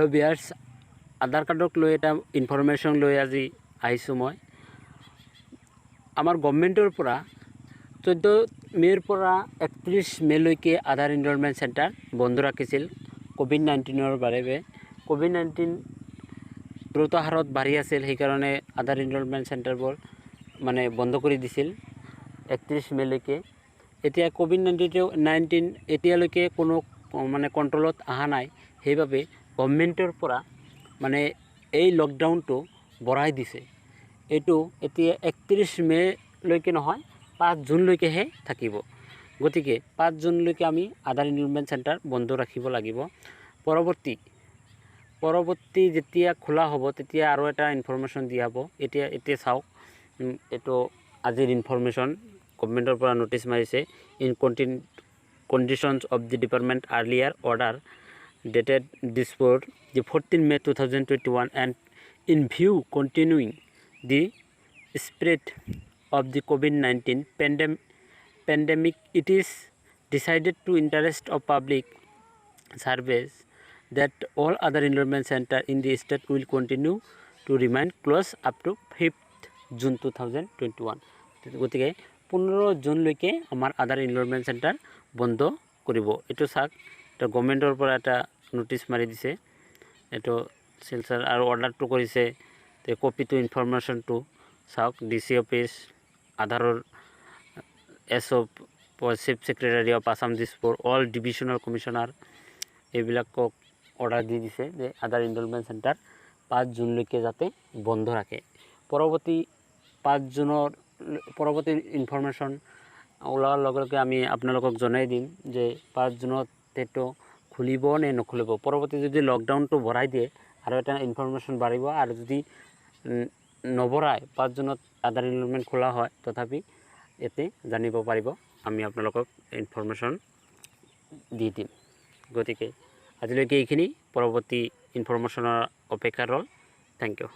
Hello' বিয়াৰ্ছ, আধাৰ কাৰ্ডক লৈ এটা information লৈ আজি আহিছোঁ মই। আমাৰ গভৰ্ণমেণ্টৰ পৰা 14 মে'ৰ পৰা 31 মে'লৈকে আধাৰ এনৰলমেণ্ট চেণ্টাৰ বন্ধ ৰাখিছিল ক'ভিড-19ৰ বাবে। ক'ভিড-19 দ্ৰুত হাৰত বাঢ়ি আছিল, সেইকাৰণে আধাৰ এনৰলমেণ্ট চেণ্টাৰবোৰ বন্ধ কৰি দিছিল 31 মে'লৈকে। এতিয়া ক'ভিড-19 এতিয়ালৈকে কোনো কণ্ট্ৰলত অহা নাই, সেইবাবে গভৰ্ণমেণ্টৰ পৰা এই লকডাউনটো বঢ়াই দিছে। এইটো এতিয়া 31 মে'লৈকে নহয়, 5 জুনলৈকেহে থাকিব। গতিকে 5 জুনলৈকে আমি আধাৰ এনৰলমেণ্ট চেণ্টাৰ বন্ধ ৰাখিব লাগিব। পৰৱৰ্তী যেতিয়া খোলা হ'ব তেতিয়া আৰু এটা ইনফৰমেশ্যন দিয়া হ'ব। এতিয়া চাওক, এইটো আজিৰ ইনফৰমেশ্যন গভৰ্ণমেণ্টৰ পৰা ন'টিছ মাৰিছে। In conditions of the department earlier order dated this for the 14 May 2021 and in view continuing the spread of the COVID-19 pandemic, it is decided to interest of public service that all other enrollment center in the state will continue to remain closed up to 5th June 2021. গতিকে 15 জুনলৈকে আমাৰ আধাৰ enrolment centre বন্ধ কৰিব। এইটো চাওক, এটা গভৰ্ণমেণ্টৰ পৰা এটা notice মাৰি দিছে। এইটো শিলচৰ আৰু অৰ্ডাৰটো কৰিছে। কপিটো ইনফৰমেশ্যনটো চাওক, DC অফিচ, আধাৰৰ SO chief secretary of Assam Dispur, all divisional commissioner, এইবিলাকক অৰ্ডাৰ দি দিছে যে আধাৰ এনৰলমেণ্ট চেণ্টাৰ 5 জুনলৈকে যাতে বন্ধ ৰাখে। পৰৱৰ্তী 5 জুনৰ পৰৱৰ্তী ইনফৰমেশ্যন ওলোৱাৰ লগে লগে আমি আপোনালোকক জনাই দিম যে 5 জুনত এইটো খুলিব নে নখুলিব। পৰৱৰ্তী যদি লকডাউনটো বঢ়াই দিয়ে আৰু এটা ইনফৰমেশ্যন বাঢ়িব, আৰু যদি নবঢ়ায় 5 জুনত আধাৰ এনৰলমেণ্ট খোলা হয়, তথাপি ইয়াতে জানিব পাৰিব, আমি আপোনালোকক ইনফৰমেশ্যন দি দিম। গতিকে আজিলৈকে এইখিনি, পৰৱৰ্তী ইনফৰমেশ্যনৰ অপেক্ষা ৰ'ল। Thank U.